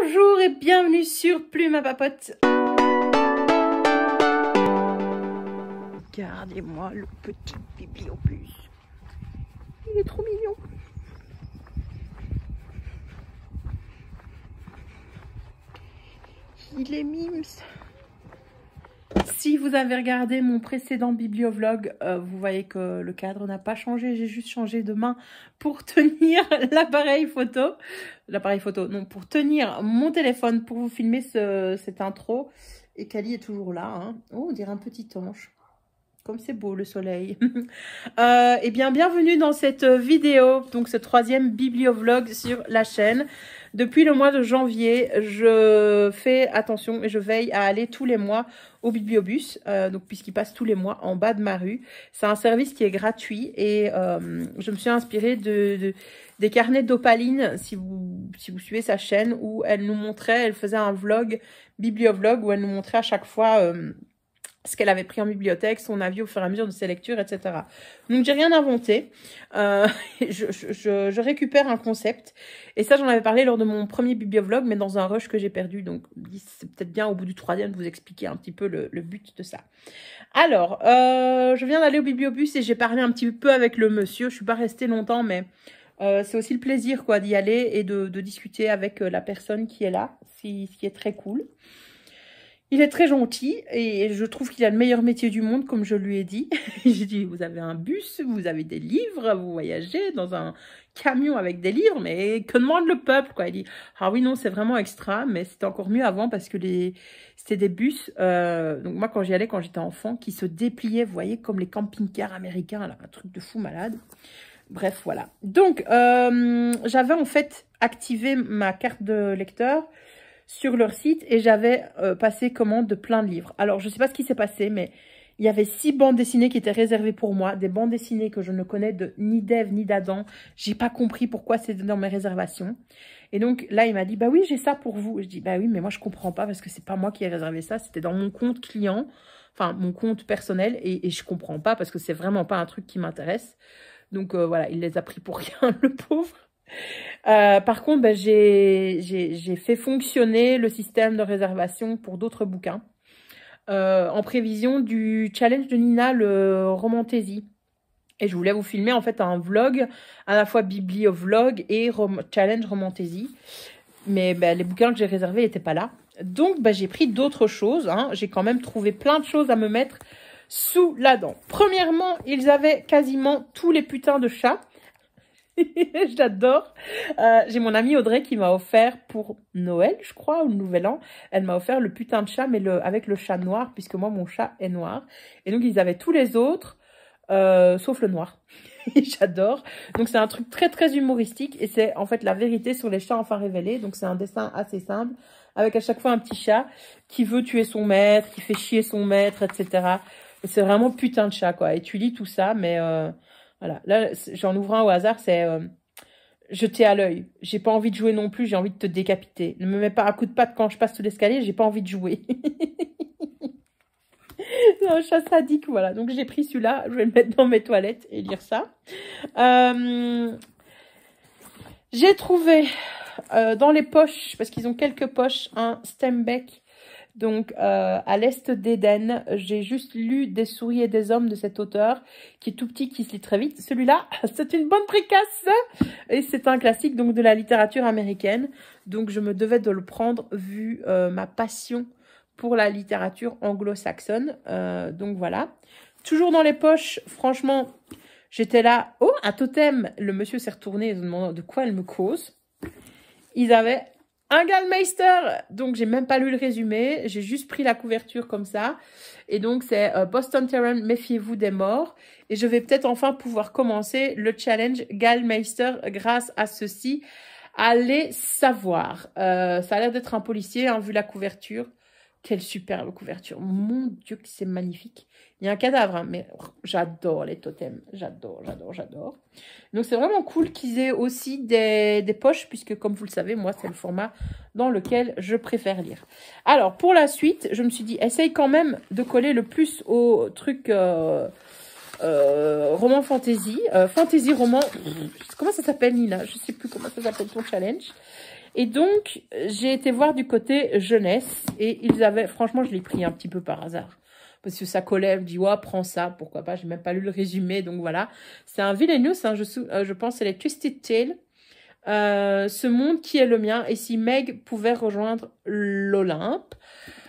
Bonjour et bienvenue sur Plume à Papote. Regardez-moi le petit bibliopus. Il est trop mignon. Il est mimes. Si vous avez regardé mon précédent bibliovlog, vous voyez que le cadre n'a pas changé. J'ai juste changé de main pour tenir l'appareil photo. Non, pour tenir mon téléphone pour vous filmer cette intro. Et Kali est toujours là. Hein. Oh, on dirait un petit ange. Comme c'est beau le soleil. Eh bien, bienvenue dans cette vidéo, donc ce troisième bibliovlog sur la chaîne. Depuis le mois de janvier, je fais attention et je veille à aller tous les mois au bibliobus, donc puisqu'il passe tous les mois en bas de ma rue. C'est un service qui est gratuit et je me suis inspirée des carnets d'Opaline, si vous suivez sa chaîne, où elle faisait un vlog, bibliovlog, où elle nous montrait à chaque fois ce qu'elle avait pris en bibliothèque, son avis au fur et à mesure de ses lectures, etc. Donc, j'ai rien inventé. Je récupère un concept. Et ça, j'en avais parlé lors de mon premier bibliovlog, mais dans un rush que j'ai perdu. Donc, c'est peut-être bien au bout du troisième de vous expliquer un petit peu le but de ça. Alors, je viens d'aller au bibliobus et j'ai parlé un petit peu avec le monsieur. Je suis pas restée longtemps, mais c'est aussi le plaisir quoi d'y aller et de discuter avec la personne qui est là, ce qui est très cool. Il est très gentil et je trouve qu'il a le meilleur métier du monde, comme je lui ai dit. J'ai dit, vous avez un bus, vous avez des livres, vous voyagez dans un camion avec des livres, mais que demande le peuple, quoi. Il dit, ah oui, non, c'est vraiment extra, mais c'était encore mieux avant parce que c'était des bus, donc moi, quand j'y allais, quand j'étais enfant, qui se dépliaient, vous voyez, comme les camping-cars américains, là, un truc de fou malade. Bref, voilà. Donc, j'avais en fait activé ma carte de lecteur sur leur site et j'avais passé commande de plein de livres. Alors, je ne sais pas ce qui s'est passé, mais il y avait 6 bandes dessinées qui étaient réservées pour moi, des bandes dessinées que je ne connais ni d'Ève ni d'Adam. J'ai pas compris pourquoi c'était dans mes réservations. Et donc, là, il m'a dit, bah oui, j'ai ça pour vous. Je dis, bah oui, mais moi, je comprends pas parce que c'est pas moi qui ai réservé ça, c'était dans mon compte client, enfin, mon compte personnel, et je comprends pas parce que c'est vraiment pas un truc qui m'intéresse. Donc, voilà, il les a pris pour rien, le pauvre. Par contre, ben, j'ai fait fonctionner le système de réservation pour d'autres bouquins en prévision du challenge de Nina, le Romantaisie. Et je voulais vous filmer en fait un vlog, à la fois bibliovlog et challenge Romantaisie. Mais ben, les bouquins que j'ai réservés n'étaient pas là. Donc, ben, j'ai pris d'autres choses. Hein. J'ai quand même trouvé plein de choses à me mettre sous la dent. Premièrement, ils avaient quasiment tous les putains de chats. J'adore. J'ai mon amie Audrey qui m'a offert pour Noël, je crois, ou le Nouvel An. Elle m'a offert le putain de chat, mais avec le chat noir, puisque moi, mon chat est noir. Et donc, ils avaient tous les autres, sauf le noir. J'adore. Donc, c'est un truc très, très humoristique. Et c'est en fait la vérité sur les chats enfin révélés. Donc, c'est un dessin assez simple, avec à chaque fois un petit chat qui veut tuer son maître, qui fait chier son maître, etc. Et c'est vraiment putain de chat, quoi. Et tu lis tout ça, mais... Voilà, là, j'en ouvre un au hasard, c'est jeter à l'œil. J'ai pas envie de jouer non plus, j'ai envie de te décapiter. Ne me mets pas un coup de patte quand je passe sous l'escalier, j'ai pas envie de jouer. C'est un chat sadique, voilà. Donc j'ai pris celui-là, je vais le mettre dans mes toilettes et lire ça. J'ai trouvé dans les poches, parce qu'ils ont quelques poches, un Steinbeck. Donc, à l'Est d'Éden, j'ai juste lu Des souris et des hommes de cet auteur, qui est tout petit, qui se lit très vite. Celui-là, c'est une bonne précasse et c'est un classique donc de la littérature américaine. Donc, je me devais de le prendre vu ma passion pour la littérature anglo-saxonne. Donc, voilà. Toujours dans les poches, franchement, j'étais là. Oh, un totem. Le monsieur s'est retourné et se demandant de quoi elle me cause. Ils avaient... un Gallmeister, donc j'ai même pas lu le résumé, j'ai juste pris la couverture comme ça. Et donc c'est Boston Terran, méfiez-vous des morts. Et je vais peut-être enfin pouvoir commencer le challenge Gallmeister grâce à ceci. Allez savoir. Ça a l'air d'être un policier, hein, vu la couverture. Quelle superbe couverture. Mon Dieu, que c'est magnifique. Il y a un cadavre, hein, mais j'adore les totems. J'adore, j'adore, j'adore. Donc, c'est vraiment cool qu'ils aient aussi des poches, puisque, comme vous le savez, moi, c'est le format dans lequel je préfère lire. Alors, pour la suite, je me suis dit, essaye quand même de coller le plus au truc roman fantasy. Fantasy roman. Comment ça s'appelle, Nina? Je sais plus comment ça s'appelle ton challenge. Et donc, j'ai été voir du côté jeunesse. Et ils avaient... Franchement, je l'ai pris un petit peu par hasard. Parce que ça collait, elle me dit, ouais, prends ça, pourquoi pas. J'ai même pas lu le résumé, donc voilà. C'est un Villainous, hein, je pense, c'est les Twisted Tales. Ce monde qui est le mien. Et si Meg pouvait rejoindre l'Olympe.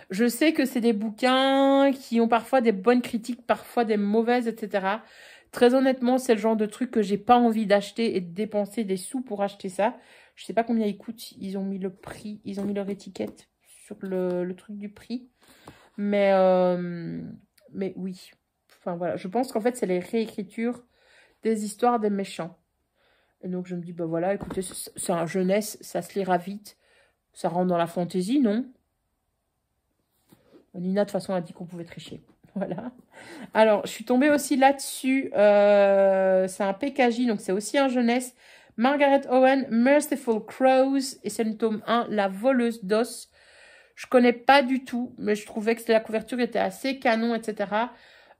Je sais que c'est des bouquins qui ont parfois des bonnes critiques, parfois des mauvaises, etc. Très honnêtement, c'est le genre de truc que j'ai pas envie d'acheter et de dépenser des sous pour acheter ça. Je sais pas combien ils coûtent. Ils ont mis le prix, ils ont mis leur étiquette sur le truc du prix. Mais oui. Enfin voilà, je pense qu'en fait, c'est les réécritures des histoires des méchants. Et donc je me dis, bah voilà, écoutez, c'est un jeunesse, ça se lira vite. Ça rentre dans la fantaisie, non? Nina, de toute façon, a dit qu'on pouvait tricher. Voilà. Alors, je suis tombée aussi là-dessus. C'est un PKJ, donc c'est aussi un jeunesse. Margaret Owen, Merciful Crows. Et c'est le tome 1, La voleuse d'os. Je connais pas du tout, mais je trouvais que la couverture était assez canon, etc.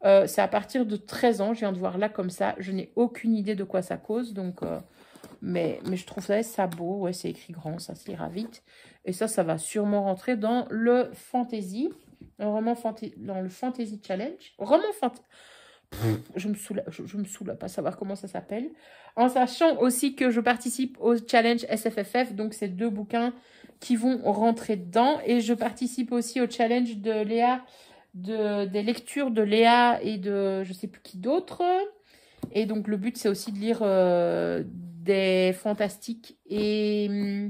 C'est à partir de 13 ans. Je viens de voir là comme ça. Je n'ai aucune idée de quoi ça cause. Donc, mais je trouve ça beau. Ouais, c'est écrit grand, ça se lira vite. Et ça va sûrement rentrer dans le fantasy. Dans le Fantasy Challenge. Roman fantasy. Je me saoule à pas savoir comment ça s'appelle. En sachant aussi que je participe au challenge SFFF. Donc, c'est 2 bouquins qui vont rentrer dedans. Et je participe aussi au challenge de Léa, des lectures de Léa et de je sais plus qui d'autre. Et donc, le but, c'est aussi de lire des fantastiques et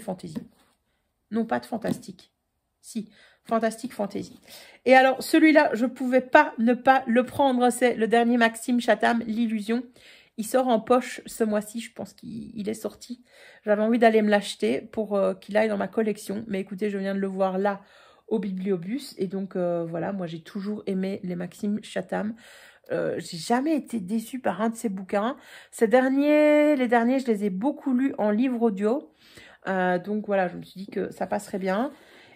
fantasy. Non, pas de fantastique. Si, Fantastic Fantasy. Et alors, celui-là, je ne pouvais pas ne pas le prendre. C'est le dernier Maxime Chatham, L'Illusion. Il sort en poche ce mois-ci. Je pense qu'il est sorti. J'avais envie d'aller me l'acheter pour qu'il aille dans ma collection. Mais écoutez, je viens de le voir là au Bibliobus. Et donc, voilà, moi, j'ai toujours aimé les Maxime Chatham. J'ai jamais été déçue par un de ces bouquins. Les derniers, je les ai beaucoup lus en livre audio. Donc, voilà, je me suis dit que ça passerait bien.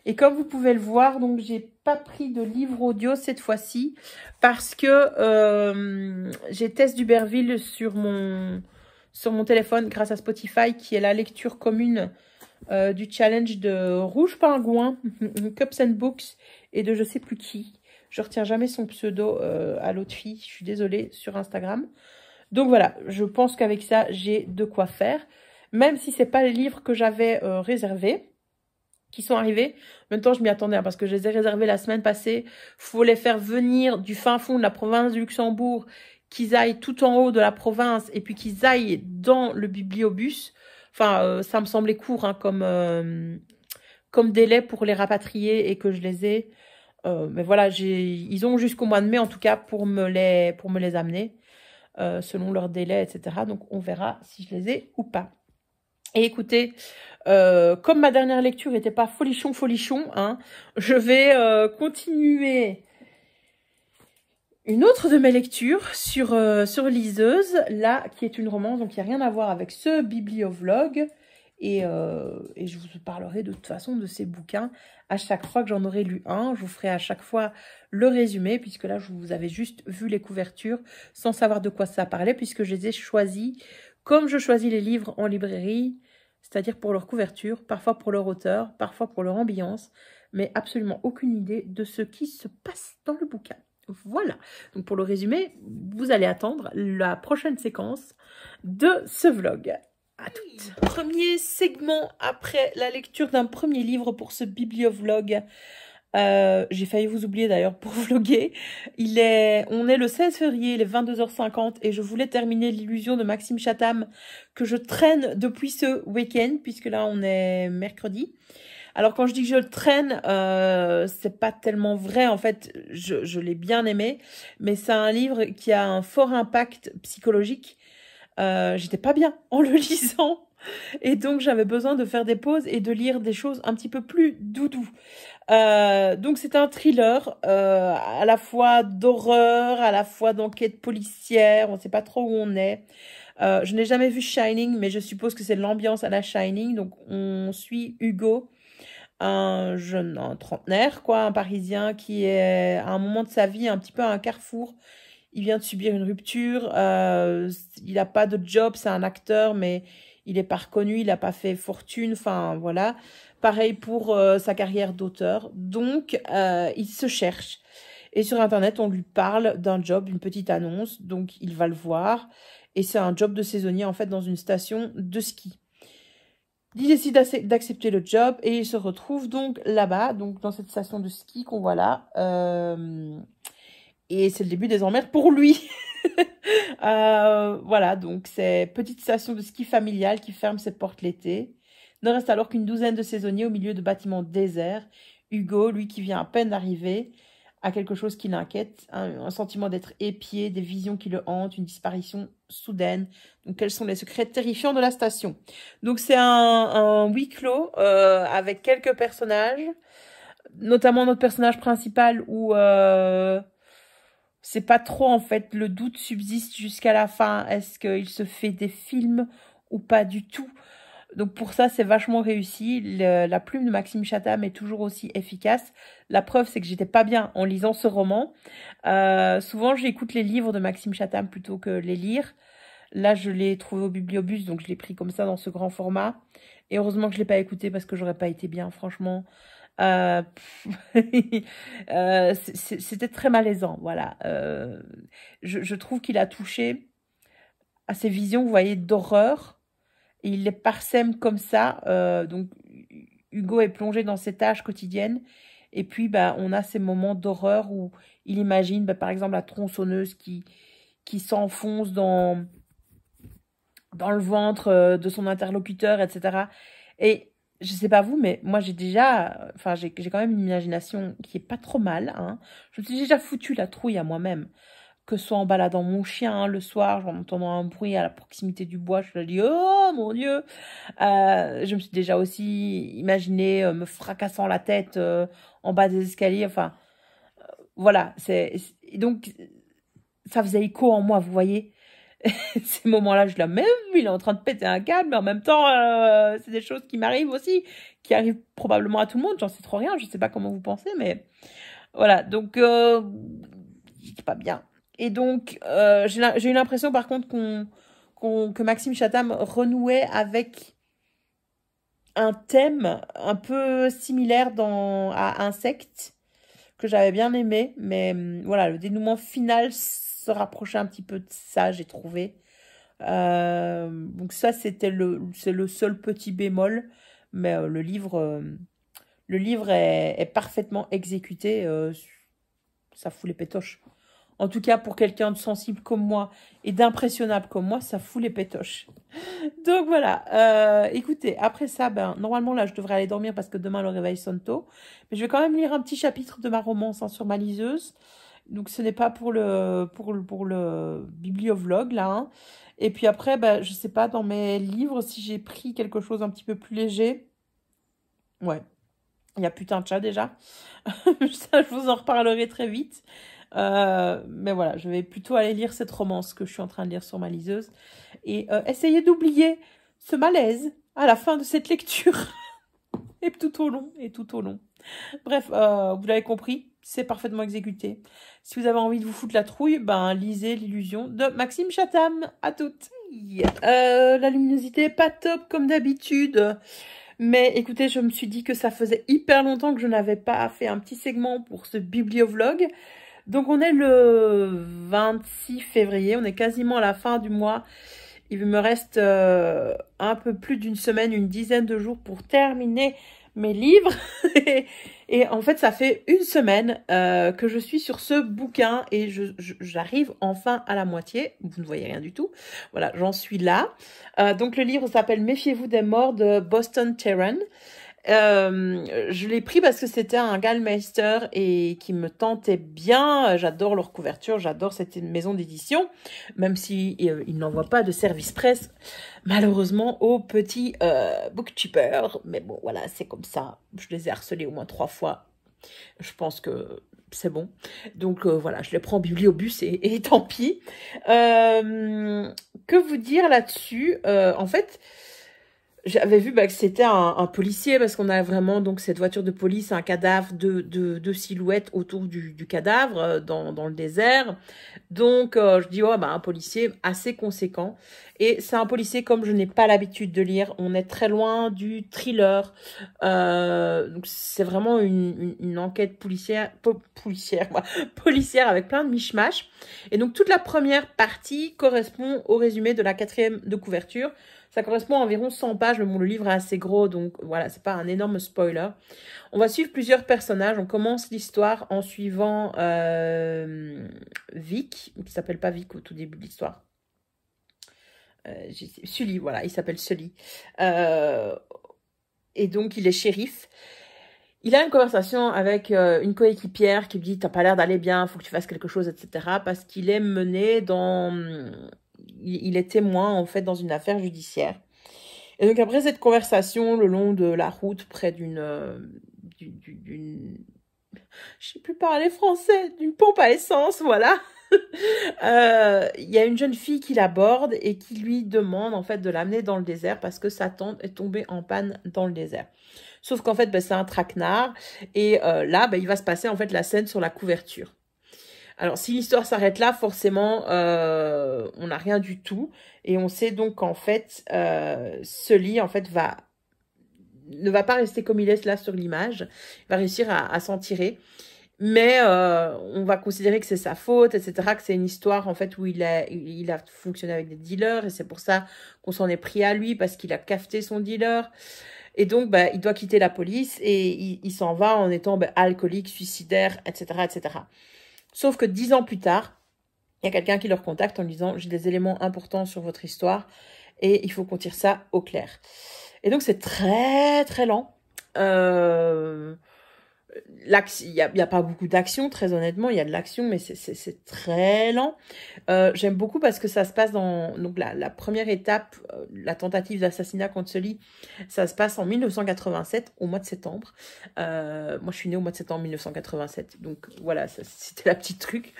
Et comme vous pouvez le voir, donc j'ai pas pris de livre audio cette fois-ci parce que j'ai Tess d'Uberville sur mon téléphone grâce à Spotify qui est la lecture commune du challenge de Rouge Pingouin, Cups and Books et de je sais plus qui. Je retiens jamais son pseudo à l'autre fille, je suis désolée, sur Instagram. Donc voilà, je pense qu'avec ça, j'ai de quoi faire. Même si c'est pas les livres que j'avais réservés. Qui sont arrivés. En même temps, je m'y attendais, hein, parce que je les ai réservés la semaine passée. Faut les faire venir du fin fond de la province du Luxembourg, qu'ils aillent tout en haut de la province, et puis qu'ils aillent dans le bibliobus. Enfin, ça me semblait court, hein, comme délai pour les rapatrier et que je les ai. Mais voilà, ils ont jusqu'au mois de mai, en tout cas, pour me les amener, selon leur délai, etc. Donc, on verra si je les ai ou pas. Et écoutez, comme ma dernière lecture n'était pas folichon, hein, je vais continuer une autre de mes lectures sur Liseuse, là, qui est une romance, donc il n'y a rien à voir avec ce bibliovlog. Et je vous parlerai de toute façon de ces bouquins à chaque fois que j'en aurai lu un. Je vous ferai à chaque fois le résumé, puisque là, je vous avais juste vu les couvertures sans savoir de quoi ça parlait, puisque je les ai choisis comme je choisis les livres en librairie, c'est-à-dire pour leur couverture, parfois pour leur auteur, parfois pour leur ambiance, mais absolument aucune idée de ce qui se passe dans le bouquin. Voilà, donc pour le résumé, vous allez attendre la prochaine séquence de ce vlog. À toutes. Premier segment après la lecture d'un premier livre pour ce bibliovlog. J'ai failli vous oublier d'ailleurs pour vlogger. On est le 16 février, il est 22h50 et je voulais terminer l'illusion de Maxime Chatham que je traîne depuis ce week-end puisque là on est mercredi. Alors quand je dis que je le traîne, c'est pas tellement vrai en fait, je l'ai bien aimé, mais c'est un livre qui a un fort impact psychologique. J'étais pas bien en le lisant et donc j'avais besoin de faire des pauses et de lire des choses un petit peu plus doudou. Donc c'est un thriller à la fois d'horreur, à la fois d'enquête policière, on ne sait pas trop où on est. Je n'ai jamais vu Shining, mais je suppose que c'est l'ambiance à la Shining. Donc on suit Hugo, un trentenaire, quoi, un Parisien qui est à un moment de sa vie un petit peu à un carrefour. Il vient de subir une rupture, il n'a pas de job, c'est un acteur, mais il est pas reconnu, il n'a pas fait fortune, enfin voilà. Pareil pour sa carrière d'auteur. Donc, il se cherche. Et sur Internet, on lui parle d'un job, d'une petite annonce. Donc, il va le voir. Et c'est un job de saisonnier, en fait, dans une station de ski. Il décide d'accepter le job et il se retrouve donc là-bas, donc dans cette station de ski qu'on voit là. Et c'est le début des emmerdes pour lui. Voilà, donc c'est petite station de ski familiale qui ferme ses portes l'été. Ne reste alors qu'une douzaine de saisonniers au milieu de bâtiments déserts. Hugo, lui qui vient à peine d'arriver, a quelque chose qui l'inquiète, un sentiment d'être épié, des visions qui le hantent, une disparition soudaine. Donc quels sont les secrets terrifiants de la station? Donc c'est un huis clos avec quelques personnages, notamment notre personnage principal où c'est pas trop en fait, le doute subsiste jusqu'à la fin. Est-ce qu'il se fait des films ou pas du tout? Donc pour ça, c'est vachement réussi. La plume de Maxime Chatham est toujours aussi efficace. La preuve, c'est que j'étais pas bien en lisant ce roman. Souvent, j'écoute les livres de Maxime Chatham plutôt que les lire. Là, je l'ai trouvé au Bibliobus, donc je l'ai pris comme ça dans ce grand format. Et heureusement que je l'ai pas écouté parce que j'aurais pas été bien, franchement. C'était très malaisant, voilà. Je trouve qu'il a touché à ces visions, vous voyez, d'horreur. Et il les parsème comme ça. Donc, Hugo est plongé dans ses tâches quotidiennes. Et puis, bah, on a ces moments d'horreur où il imagine, bah, par exemple, la tronçonneuse qui s'enfonce dans le ventre de son interlocuteur, etc. Et je sais pas vous, mais moi, j'ai quand même une imagination qui est pas trop mal, hein. Je me suis déjà foutu la trouille à moi-même. Que ce soit en baladant mon chien le soir, en entendant un bruit à la proximité du bois, je me dis, oh mon Dieu! Je me suis déjà aussi imaginé me fracassant la tête en bas des escaliers. Enfin, voilà. Donc, ça faisait écho en moi, vous voyez. Ces moments-là, je l'ai même, il est en train de péter un câble, mais en même temps, c'est des choses qui m'arrivent aussi, qui arrivent probablement à tout le monde. J'en sais trop rien, je sais pas comment vous pensez, mais voilà. Donc, c'est pas bien. Et donc, j'ai eu l'impression, par contre, que Maxime Chatham renouait avec un thème un peu similaire à Insectes, que j'avais bien aimé. Mais voilà, le dénouement final se rapprochait un petit peu de ça, j'ai trouvé. Donc ça, c'est le seul petit bémol. Mais le livre est parfaitement exécuté. Ça fout les pétoches. En tout cas, pour quelqu'un de sensible comme moi et d'impressionnable comme moi, ça fout les pétoches. Donc voilà, écoutez, après ça, normalement là, je devrais aller dormir parce que demain le réveil sonne tôt. Mais je vais quand même lire un petit chapitre de ma romance sur ma liseuse. Donc ce n'est pas pour le bibliovlog là, hein. Et puis après, je sais pas, dans mes livres, si j'ai pris quelque chose un petit peu plus léger. Ouais, il y a putain de chat déjà. Ça, je vous en reparlerai très vite. Mais voilà, je vais plutôt aller lire cette romance que je suis en train de lire sur ma liseuse et essayer d'oublier ce malaise à la fin de cette lecture. Et tout au long. Bref, vous l'avez compris, c'est parfaitement exécuté. Si vous avez envie de vous foutre la trouille, lisez L'illusion de Maxime Chatham. À toutes. La luminosité, pas top comme d'habitude. Mais écoutez, je me suis dit que ça faisait hyper longtemps que je n'avais pas fait un petit segment pour ce bibliovlog. Donc on est le 26 février, on est quasiment à la fin du mois. Il me reste un peu plus d'une semaine, une dizaine de jours pour terminer mes livres. Et en fait, ça fait une semaine que je suis sur ce bouquin et j'arrive enfin à la moitié. Vous ne voyez rien du tout. Voilà, j'en suis là. Donc le livre s'appelle « Méfiez-vous des morts » de Boston Terran. Je l'ai pris parce que c'était un Gallmeister et qui me tentait bien. J'adore leur couverture, j'adore cette maison d'édition, même si ils n'envoient pas de service presse, malheureusement, aux petits bookkeepers. Mais bon, voilà, c'est comme ça. Je les ai harcelés au moins 3 fois. Je pense que c'est bon. Donc voilà, je les prends en bibliobus et tant pis. Que vous dire là-dessus? En fait, J'avais vu que c'était un policier parce qu'on a vraiment donc cette voiture de police, un cadavre de silhouettes autour du cadavre dans le désert. Donc je dis oh un policier assez conséquent et c'est un policier comme je n'ai pas l'habitude de lire. On est très loin du thriller. Donc c'est vraiment une enquête policière avec plein de mishmash. Et donc toute la première partie correspond au résumé de la 4e de couverture. Ça correspond à environ 100 pages, mais bon, le livre est assez gros, donc voilà, c'est pas un énorme spoiler. On va suivre plusieurs personnages. On commence l'histoire en suivant Vic, qui s'appelle pas Vic au tout début de l'histoire. Sully, voilà, il s'appelle Sully. Et donc, il est shérif. Il a une conversation avec une coéquipière qui lui dit « T'as pas l'air d'aller bien, faut que tu fasses quelque chose, etc. » Parce qu'il est mené dans... Il est témoin, en fait, dans une affaire judiciaire. Et donc, après cette conversation, le long de la route, près d'une... je sais plus parler français, d'une pompe à essence, voilà. Il y a une jeune fille qui l'aborde et qui lui demande, en fait, de l'amener dans le désert parce que sa tante est tombée en panne dans le désert. Sauf qu'en fait, c'est un traquenard. Et là, il va se passer, en fait, la scène sur la couverture. Alors, si l'histoire s'arrête là, forcément, on n'a rien du tout. Et on sait donc qu'en fait, Sully, en fait, ne va pas rester comme il est là sur l'image. Il va réussir à s'en tirer. Mais on va considérer que c'est sa faute, etc., que c'est une histoire, en fait, où il a fonctionné avec des dealers. Et c'est pour ça qu'on s'en est pris à lui, parce qu'il a cafeté son dealer. Et donc, il doit quitter la police et il s'en va en étant alcoolique, suicidaire, etc., etc. Sauf que 10 ans plus tard, il y a quelqu'un qui le recontacte en lui disant « J'ai des éléments importants sur votre histoire et il faut qu'on tire ça au clair. » Et donc, c'est très, très lent. Il y a pas beaucoup d'action, très honnêtement. Il y a de l'action, mais c'est très lent. J'aime beaucoup parce que ça se passe dans donc la première étape, la tentative d'assassinat contre Sully. Ça se passe en 1987, au mois de septembre. Moi, je suis née au mois de septembre 1987. Donc, voilà, c'était la petite truc.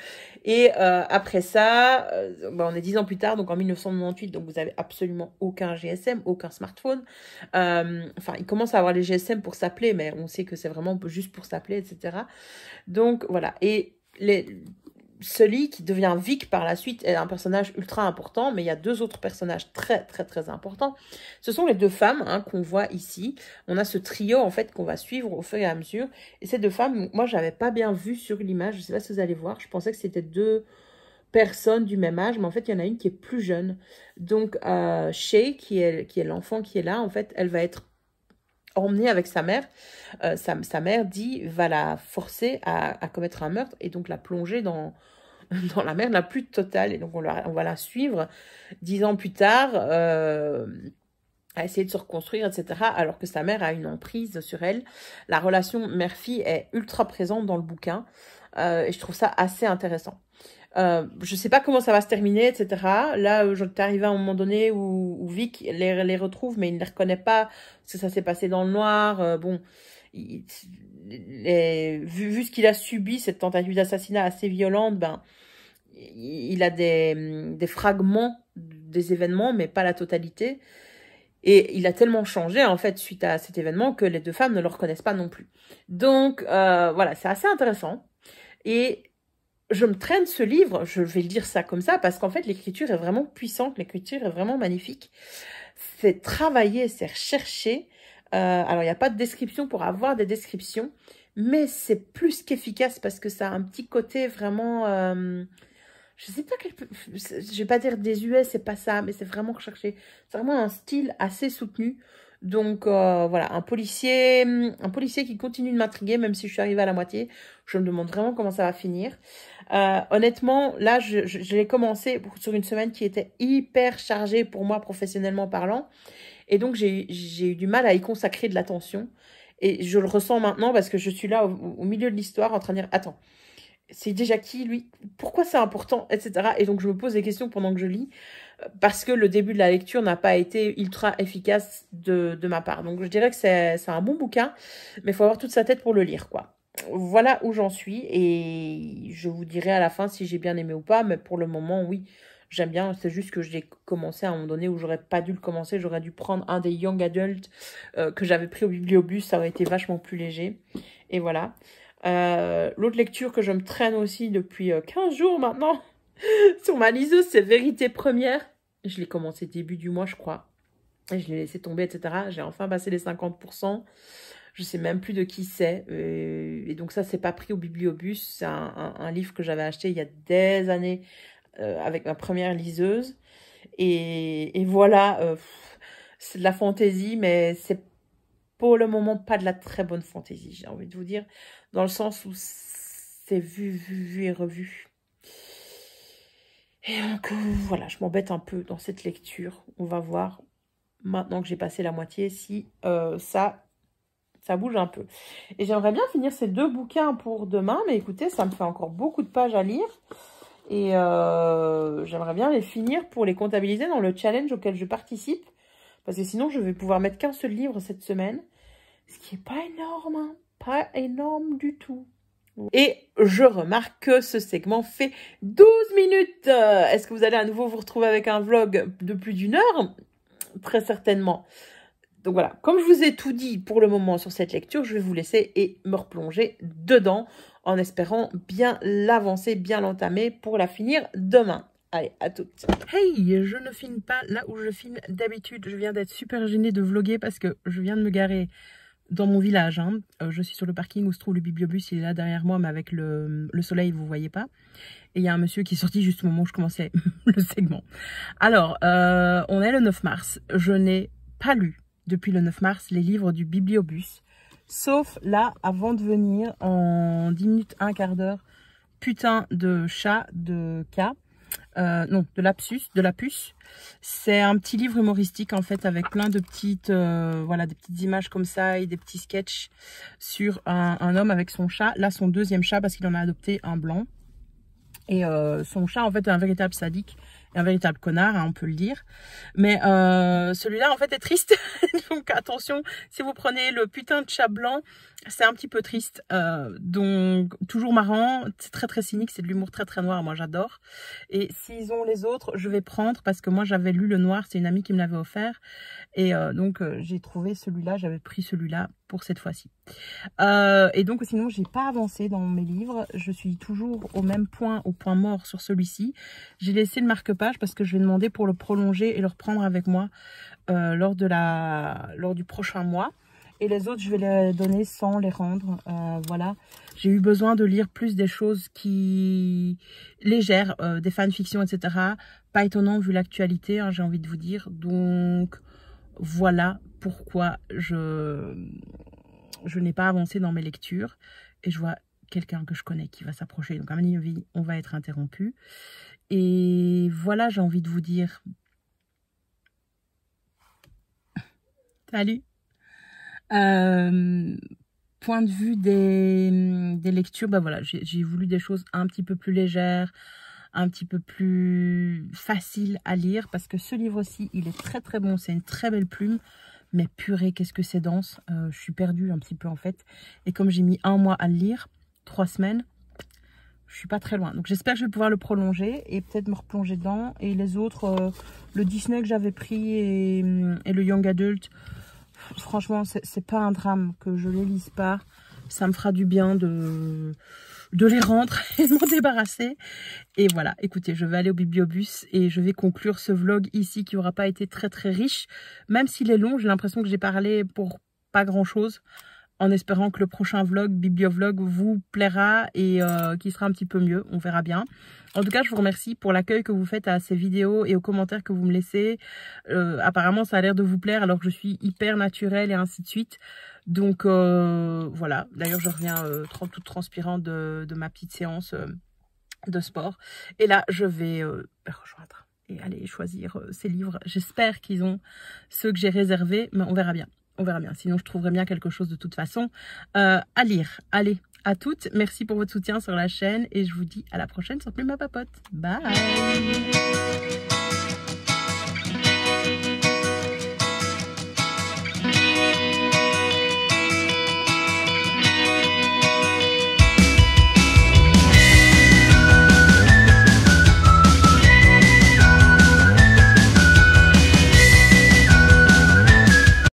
Et après ça, on est 10 ans plus tard, donc en 1998. Donc, vous avez absolument aucun GSM, aucun smartphone. Enfin, il commence à avoir les GSM pour s'appeler, mais on sait que c'est vraiment juste pour s'appeler, etc. Donc, voilà. Et Sully, qui devient Vic par la suite, est un personnage ultra important, mais il y a 2 autres personnages très, très, très importants. Ce sont les 2 femmes qu'on voit ici. On a ce trio, en fait, qu'on va suivre au fur et à mesure. Et ces 2 femmes, moi, je n'avais pas bien vu sur l'image. Je ne sais pas si vous allez voir. Je pensais que c'était 2 personnes du même âge, mais en fait, il y en a une qui est plus jeune. Donc, Shay, qui est l'enfant qui est là, en fait, elle va être emmenée avec sa mère. Sa mère va la forcer à commettre un meurtre et donc la plonger dans la mer la plus totale. Et donc, on va la suivre 10 ans plus tard, à essayer de se reconstruire, etc. Alors que sa mère a une emprise sur elle. La relation mère-fille est ultra présente dans le bouquin. Et je trouve ça assez intéressant. Je sais pas comment ça va se terminer, etc. Là, j'en étais arrivée à un moment donné où Vic les retrouve, mais il ne les reconnaît pas, parce que ça s'est passé dans le noir. Bon, vu ce qu'il a subi, cette tentative d'assassinat assez violente, il a des fragments des événements, mais pas la totalité. Et il a tellement changé, en fait, suite à cet événement, que les 2 femmes ne le reconnaissent pas non plus. Donc, voilà, c'est assez intéressant. Et je me traîne ce livre, je vais le dire ça comme ça, parce qu'en fait, l'écriture est vraiment puissante, l'écriture est vraiment magnifique. C'est travaillé, c'est recherché. Alors, il n'y a pas de description pour avoir des descriptions, mais c'est plus qu'efficace parce que ça a un petit côté vraiment... je sais pas je vais pas dire désuet, c'est pas ça, mais c'est vraiment recherché. C'est vraiment un style assez soutenu. Donc voilà, un policier qui continue de m'intriguer, même si je suis arrivée à la moitié. Je me demande vraiment comment ça va finir. Honnêtement, là, je l'ai commencé sur une semaine qui était hyper chargée pour moi, professionnellement parlant. Et donc, j'ai eu du mal à y consacrer de l'attention. Et je le ressens maintenant parce que je suis là au milieu de l'histoire en train de dire, attends, c'est déjà qui, lui? Pourquoi c'est important, etc. Et donc, je me pose des questions pendant que je lis, parce que le début de la lecture n'a pas été ultra efficace de ma part. Donc, je dirais que c'est un bon bouquin, mais il faut avoir toute sa tête pour le lire, quoi. Voilà où j'en suis, et je vous dirai à la fin si j'ai bien aimé ou pas, mais pour le moment, oui, j'aime bien. C'est juste que je l'ai commencé à un moment donné où j'aurais pas dû le commencer. J'aurais dû prendre un des Young Adult que j'avais pris au bibliobus. Ça aurait été vachement plus léger. Et voilà. L'autre lecture que je me traîne aussi depuis 15 jours maintenant sur ma liseuse, c'est Vérité Première. Je l'ai commencé début du mois, je crois. Et je l'ai laissé tomber, etc. J'ai enfin passé les 50%. Je sais même plus de qui c'est. Et donc ça, c'est pas pris au bibliobus. C'est un livre que j'avais acheté il y a des années avec ma première liseuse. Et voilà, c'est de la fantaisie, mais c'est pour le moment pas de la très bonne fantaisie, j'ai envie de vous dire. Dans le sens où c'est vu et revu. Et donc voilà, je m'embête un peu dans cette lecture. On va voir, maintenant que j'ai passé la moitié, si ça bouge un peu. Et j'aimerais bien finir ces 2 bouquins pour demain, mais écoutez, ça me fait encore beaucoup de pages à lire. Et j'aimerais bien les finir pour les comptabiliser dans le challenge auquel je participe. Parce que sinon, je vais pouvoir mettre qu'un seul livre cette semaine. Ce qui n'est pas énorme, hein. Pas énorme du tout. Et je remarque que ce segment fait 12 minutes. Est-ce que vous allez à nouveau vous retrouver avec un vlog de plus d'1 heure? Très certainement. Donc voilà, comme je vous ai tout dit pour le moment sur cette lecture, je vais vous laisser et me replonger dedans en espérant bien l'avancer, bien l'entamer pour la finir demain. Allez, à toutes. Hey, je ne filme pas là où je filme d'habitude. Je viens d'être super gênée de vlogger parce que je viens de me garer dans mon village. Hein. Je suis sur le parking où se trouve le bibliobus. Il est là derrière moi, mais avec le soleil, vous ne voyez pas. Et il y a un monsieur qui est sorti juste au moment où je commençais le segment. Alors, on est le 9 mars. Je n'ai pas lu depuis le 9 mars les livres du bibliobus. Sauf là, avant de venir, en 10 minutes, un quart d'heure, putain de chat de K. Non, de la puce. C'est un petit livre humoristique en fait avec plein de petites, voilà, des petites images comme ça et des petits sketchs sur un homme avec son chat. Là, son 2e chat parce qu'il en a adopté un blanc. Et son chat en fait est un véritable sadique. Un véritable connard, hein, on peut le dire. Mais celui-là, en fait, est triste. Donc, attention, si vous prenez le putain de chat blanc, c'est un petit peu triste. Donc, toujours marrant. C'est très, très cynique. C'est de l'humour très, très noir. Moi, j'adore. Et s'ils ont les autres, je vais prendre parce que moi, j'avais lu le noir. C'est une amie qui me l'avait offert. Et donc, j'ai trouvé celui-là. J'avais pris celui-là pour cette fois-ci. Et donc, sinon, j'ai pas avancé dans mes livres. Je suis toujours au même point, au point mort sur celui-ci. J'ai laissé le marque-page parce que je vais demander pour le prolonger et le reprendre avec moi lors du prochain mois. Et les autres, je vais les donner sans les rendre. Voilà. J'ai eu besoin de lire plus des choses légères, des fanfictions, etc. Pas étonnant vu l'actualité, hein, j'ai envie de vous dire. Donc, voilà pourquoi je n'ai pas avancé dans mes lectures. Et je vois quelqu'un que je connais qui va s'approcher. Donc, à mon avis, on va être interrompu. Et voilà, j'ai envie de vous dire. Salut. Point de vue des lectures, bah voilà, j'ai voulu des choses un petit peu plus légères, un petit peu plus faciles à lire. Parce que ce livre-ci, il est très très bon. C'est une très belle plume. Mais purée, qu'est-ce que c'est dense. Je suis perdue un petit peu en fait. Et comme j'ai mis 1 mois à le lire, 3 semaines, je suis pas très loin. Donc j'espère que je vais pouvoir le prolonger et peut-être me replonger dedans. Et les autres, le Disney que j'avais pris et le Young Adult, franchement, c'est pas un drame que je les lise pas. Ça me fera du bien de les rendre et de m'en débarrasser. Et voilà, écoutez, je vais aller au bibliobus et je vais conclure ce vlog ici qui n'aura pas été très très riche. Même s'il est long, j'ai l'impression que j'ai parlé pour pas grand chose. En espérant que le prochain vlog, bibliovlog, vous plaira et qui sera un petit peu mieux. On verra bien. En tout cas, je vous remercie pour l'accueil que vous faites à ces vidéos et aux commentaires que vous me laissez. Apparemment, ça a l'air de vous plaire alors que je suis hyper naturelle et ainsi de suite. Donc, voilà. D'ailleurs, je reviens toute transpirante de ma petite séance de sport. Et là, je vais rejoindre et aller choisir ces livres. J'espère qu'ils ont ceux que j'ai réservés, mais on verra bien. On verra bien, sinon je trouverai bien quelque chose de toute façon à lire. Allez, à toutes, merci pour votre soutien sur la chaîne et je vous dis à la prochaine sur Plume à Papote. Bye.